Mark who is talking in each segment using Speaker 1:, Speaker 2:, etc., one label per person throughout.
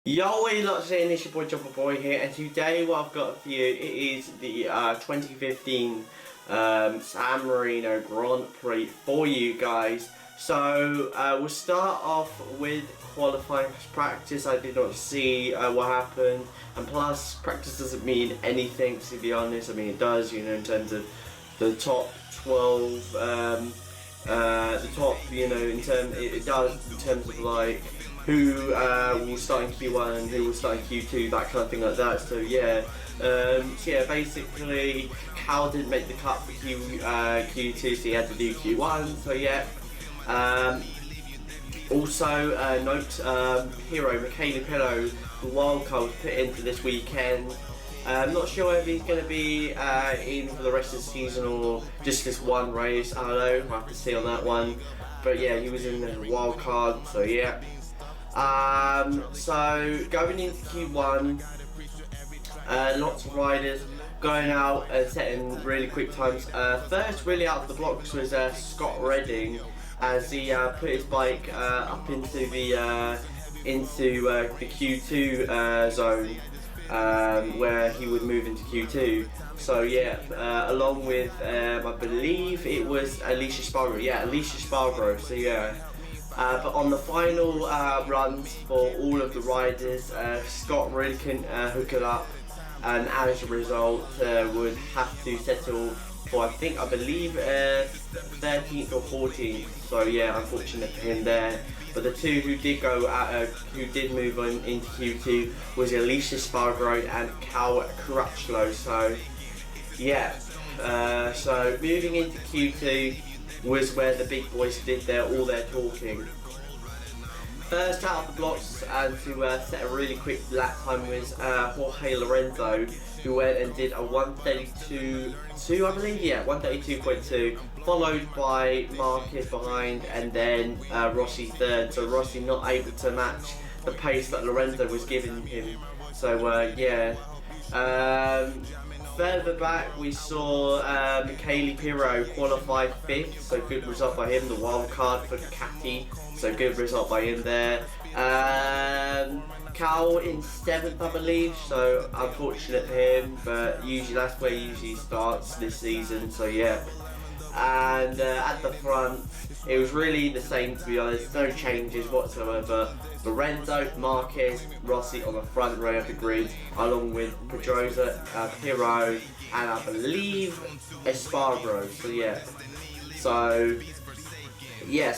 Speaker 1: Yo, what you lot saying? It's your boy Jumper Boy here, and today what I've got for you is the 2015 San Marino Grand Prix for you guys. So we'll start off with qualifying practice. I did not see what happened, and plus practice doesn't mean anything, to be honest. I mean it does, you know, in terms of the top 12, the top, you know, it does in terms of like who will start in Q1 and who will start in Q2, that kind of thing like that. So yeah, basically Cal didn't make the cut for Q2, so he had to do Q1. So yeah. Also note Hero Michele Pillow, the wild card was put in for this weekend. I'm not sure if he's going to be in for the rest of the season or just this one race. I don't know. We'll have to see on that one. But yeah, he was in the wild card. So yeah. So going into Q1, lots of riders going out and setting really quick times. First, really out of the blocks was Scott Redding, as he put his bike up into the Q2 zone, where he would move into Q2. So yeah, along with I believe it was Alicia Spargo. Yeah, Alicia Spargo. So yeah. But on the final runs for all of the riders, Scott really couldn't hook it up, and as a result would have to settle for I believe 13th or 14th. So yeah, unfortunate for him there. But the two who did who did move on into Q2 was Alicia Spargo and Cal Crutchlow. So yeah, so moving into Q2 was where the big boys did all their talking. First out of the blocks and to set a really quick lap time was Jorge Lorenzo, who went and did a 132.2, I believe, yeah, 132.2, followed by Marquez behind, and then Rossi third. So Rossi not able to match the pace that Lorenzo was giving him. So yeah. Further back we saw Michele Pirro qualify 5th, so good result by him, the wild card for Ducati, so good result by him there. Cal in 7th, I believe, so unfortunate for him, but usually that's where he usually starts this season, so yeah. And at the front, it was really the same, to be honest, no changes whatsoever. Lorenzo, Marquez, Rossi on the front row of the grid, along with Pedrosa, Pirro, and I believe Espargaro. So yeah,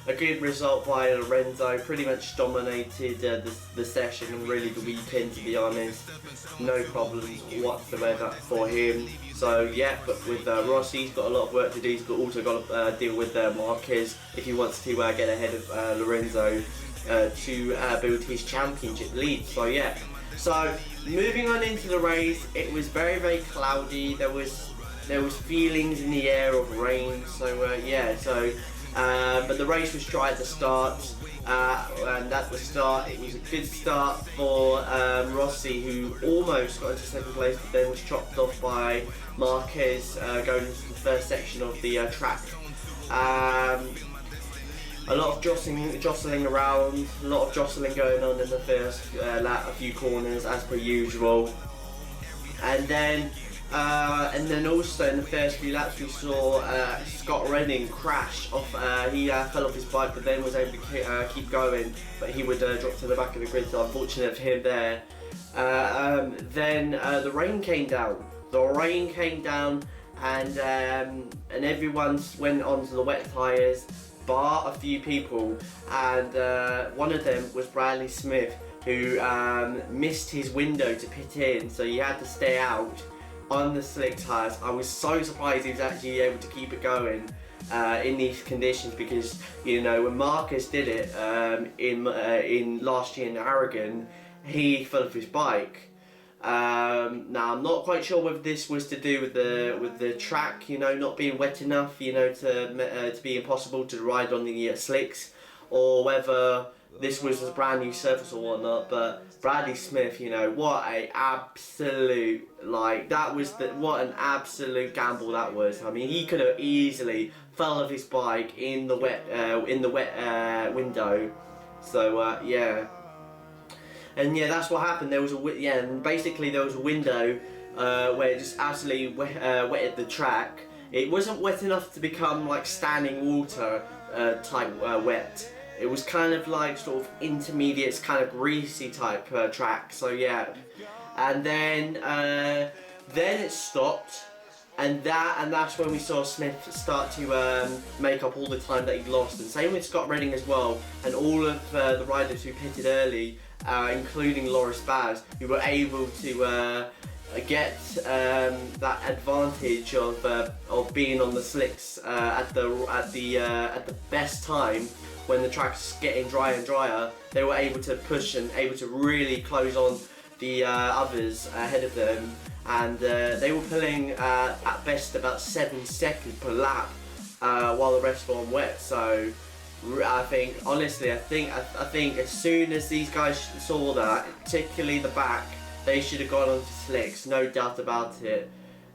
Speaker 1: a good result by Lorenzo. Pretty much dominated the session and really the weekend, to be honest. No problems whatsoever for him. So yeah, but with Rossi, he's got a lot of work to do. He's also got to deal with Marquez if he wants to get ahead of Lorenzo to build his championship lead. So yeah. So moving on into the race, it was very, very cloudy. There was feelings in the air of rain. So yeah. So but the race was dry at the start. And at the start, it was a good start for Rossi, who almost got into second place, but then was chopped off by Marquez going into the first section of the track. A lot of jostling around, a lot of jostling going on in the first lap, a few corners as per usual, and then also in the first few laps we saw Scott Redding crash off. He fell off his bike, but then was able to keep going, but he would drop to the back of the grid, so unfortunate for him there. Then the rain came down. And everyone went onto the wet tyres, bar a few people, and one of them was Bradley Smith, who missed his window to pit in, so he had to stay out on the slick tyres. I was so surprised he was actually able to keep it going in these conditions, because you know when Marcus did it in last year in Aragon, he fell off his bike. Now I'm not quite sure whether this was to do with the track, you know, not being wet enough, you know, to be impossible to ride on the slicks, or whether this was a brand new surface or whatnot. But Bradley Smith, you know, what an absolute gamble that was. I mean, he could have easily fell off his bike in the wet window. So yeah. And yeah, that's what happened. There was and basically there was a window where it just absolutely wetted the track. It wasn't wet enough to become like standing water type wet. It was kind of like sort of intermediate, kind of greasy type track. So yeah, and then it stopped, and that's when we saw Smith start to make up all the time that he'd lost. And same with Scott Redding as well, and all of the riders who pitted early, including Loris Baz, who were able to get that advantage of being on the slicks at the best time. When the track's getting drier and drier, they were able to push and able to really close on the others ahead of them, and they were pulling at best about 7 seconds per lap while the rest were on wet. So I think, honestly, I think as soon as these guys saw that, particularly the back, they should have gone onto slicks, no doubt about it.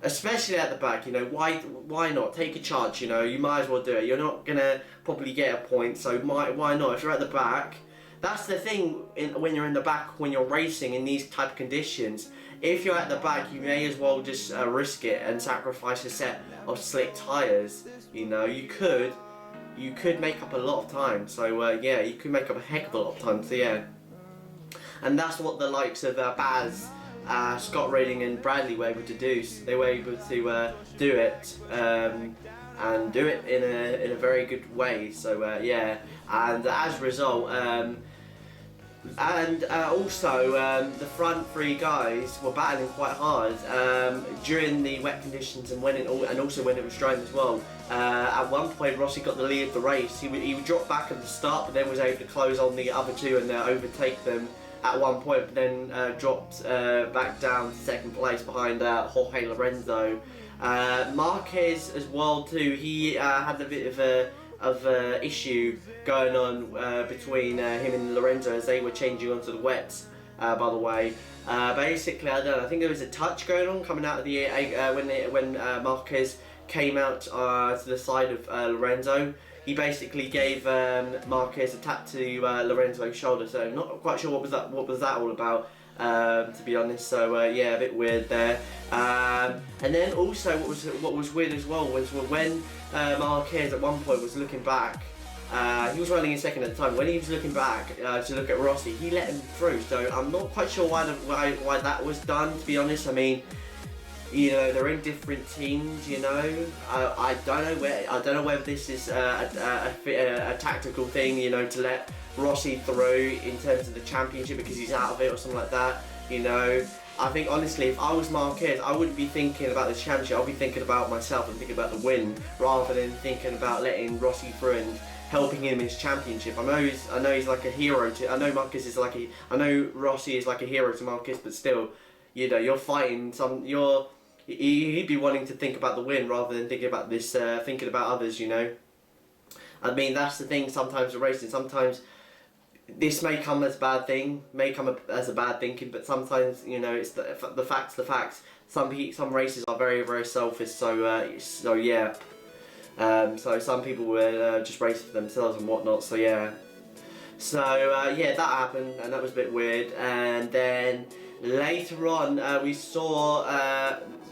Speaker 1: Especially at the back, you know, why not? Take a chance, you know, you might as well do it. You're not gonna probably get a point, so why not? If you're at the back, that's the thing when you're in the back, when you're racing in these type of conditions. If you're at the back, you may as well just risk it and sacrifice a set of slick tyres. You know, you could make up a lot of time. So yeah, you could make up a heck of a lot of time. So yeah, and that's what the likes of Baz, Scott Redding and Bradley were able to do. So they were able to do it and do it in a very good way. So yeah, and as a result, also the front three guys were battling quite hard during the wet conditions and also when it was drying as well. At one point, Rossi got the lead of the race. He would drop back at the start, but then was able to close on the other two and overtake them at one point, but then dropped back down to second place behind Jorge Lorenzo. Marquez as well too. He had a bit of a issue going on between him and Lorenzo as they were changing onto the wets. By the way, basically, I don't know. I think there was a touch going on coming out of the when Marquez came out to the side of Lorenzo. He basically gave Marquez a tap to Lorenzo's shoulder, so not quite sure what was that all about, to be honest. So yeah, a bit weird there. And then also what was weird as well was when Marquez at one point was looking back. He was running in second at the time. When he was looking back to look at Rossi, he let him through. So I'm not quite sure why that was done, to be honest. I mean, you know, they're in different teams. You know, I don't know whether this is a tactical thing. You know, to let Rossi through in terms of the championship because he's out of it or something like that. You know, I think honestly, if I was Marquez, I wouldn't be thinking about the championship. I'll be thinking about myself and thinking about the win rather than thinking about letting Rossi through and helping him in his championship. I know he's like a hero to. I know Marquez is like I know Rossi is like a hero to Marquez, but still, you know, you're fighting he'd be wanting to think about the win rather than thinking about this, thinking about others. You know, I mean that's the thing. Sometimes with racing, sometimes this may come as a bad thing, as a bad thinking, but sometimes, you know, it's the facts. The facts. Some races are very, very selfish. So yeah. So some people were just racing for themselves and whatnot. So yeah. So yeah, that happened, and that was a bit weird. And then later on, we saw,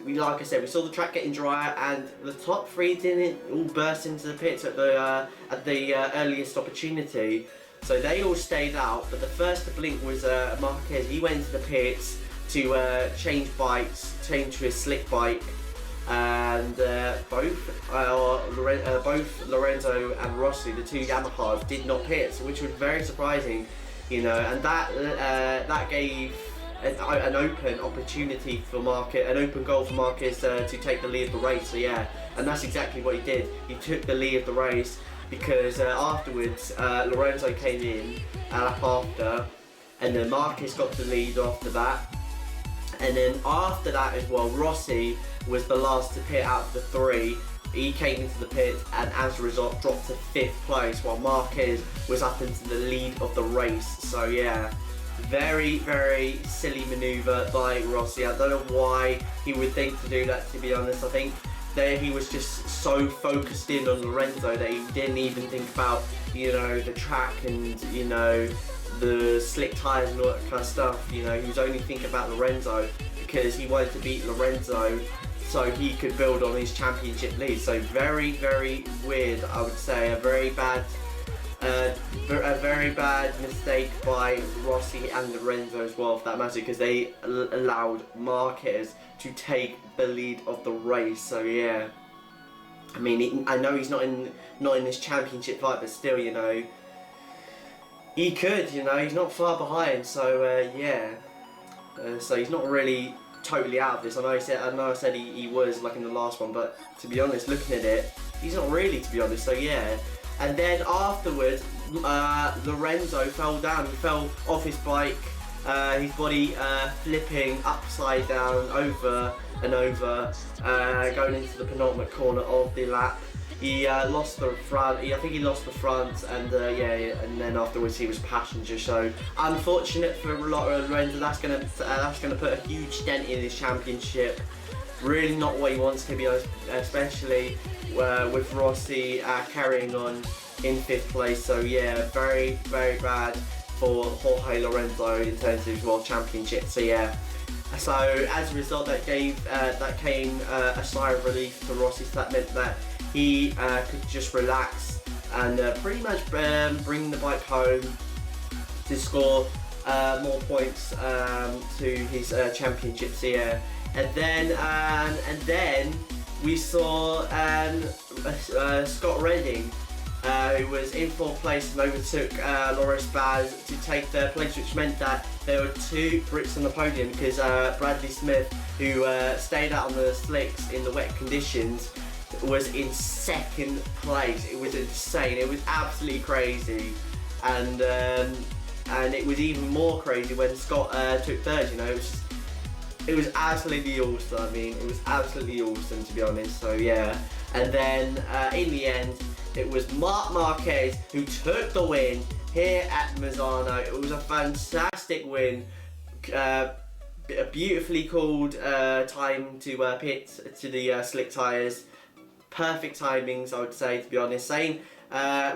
Speaker 1: like I said, we saw the track getting drier, and the top three didn't all burst into the pits at the earliest opportunity. So they all stayed out. But the first to blink was Marquez. He went into the pits to change bikes, change to his slick bike. And both Lorenzo and Rossi, the two Yamahas, did not pit, which was very surprising, you know. And that gave an open opportunity for an open goal for Marquez to take the lead of the race. So yeah, and that's exactly what he did. He took the lead of the race because afterwards Lorenzo came in a lap after, and then Marquez got the lead after that. And then after that as well, Rossi was the last to pit out of the three. He came into the pit and as a result dropped to 5th place, while Marquez was up into the lead of the race. So yeah, very, very silly manoeuvre by Rossi. I don't know why he would think to do that, to be honest. I think there he was just so focused in on Lorenzo that he didn't even think about, you know, the track and, you know, the slick tyres and all that kind of stuff. You know, he was only thinking about Lorenzo because he wanted to beat Lorenzo so he could build on his championship lead. So very, very weird, I would say. A very bad mistake by Rossi and Lorenzo as well, for that matter, because they allowed Marquez to take the lead of the race. So yeah, I mean, I know he's not in this championship fight, but still, you know, he could, you know, he's not far behind. So yeah, so he's not really totally out of this. I know I said he was, like, in the last one, but to be honest, looking at it, he's not really, to be honest. So yeah. And then afterwards, Lorenzo fell down. He fell off his bike, his body flipping upside down, over and over, going into the penultimate corner of the lap. He lost the front. I think he lost the front, and yeah, and then afterwards he was passenger. So unfortunate for Lorenzo. That's gonna put a huge dent in his championship. Really not what he wants, to be honest, especially with Rossi carrying on in 5th place. So yeah, very, very bad for Jorge Lorenzo in terms of his World Championship. So yeah, so as a result, that came a sigh of relief to Rossi. So that meant that he could just relax and pretty much bring the bike home to score more points to his championship. So yeah. And then we saw Scott Redding, who was in 4th place and overtook Loris Baz to take 3rd place, which meant that there were 2 Brits on the podium, because Bradley Smith, who stayed out on the slicks in the wet conditions, was in 2nd place. It was insane. It was absolutely crazy, and it was even more crazy when Scott took 3rd. You know, it was absolutely awesome. I mean, it was absolutely awesome, to be honest. So yeah, and then in the end, it was Marc Marquez who took the win here at Misano. It was a fantastic win, a beautifully called time to pit to the slick tyres. Perfect timings, I would say, to be honest. Same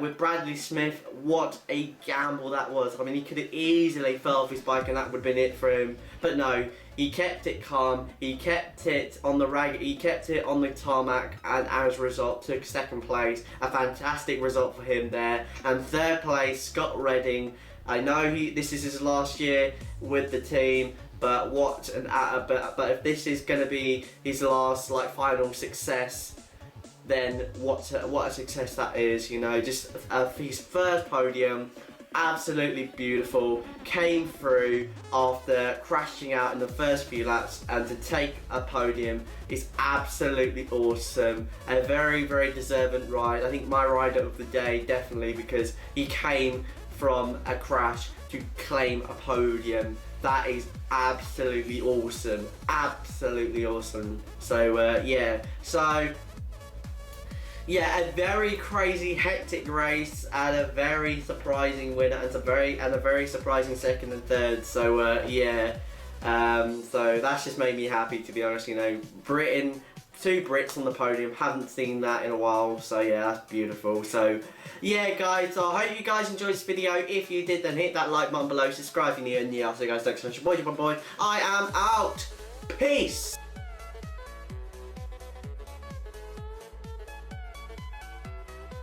Speaker 1: with Bradley Smith. What a gamble that was. I mean, he could have easily fell off his bike and that would have been it for him. But no, he kept it calm. He kept it on the He kept it on the tarmac, and as a result, took 2nd place. A fantastic result for him there. And 3rd place, Scott Redding. I know this is his last year with the team, but but if this is going to be his last, like, final success, then what a success that is. You know, just his 1st podium, absolutely beautiful. Came through after crashing out in the first few laps, and to take a podium is absolutely awesome. A very, very deserving ride. I think my rider of the day, definitely, because he came from a crash to claim a podium. That is absolutely awesome. Absolutely awesome. So yeah. So yeah, a very crazy, hectic race, and a very surprising winner, and a very surprising 2nd and 3rd. So yeah, so that's just made me happy, to be honest. You know, Britain, 2 Brits on the podium, haven't seen that in a while. So yeah, that's beautiful. So yeah, guys, so I hope you guys enjoyed this video. If you did, then hit that like button below, subscribe if you're new, and yeah, I'll see you guys next time. Your boy, I am out. Peace.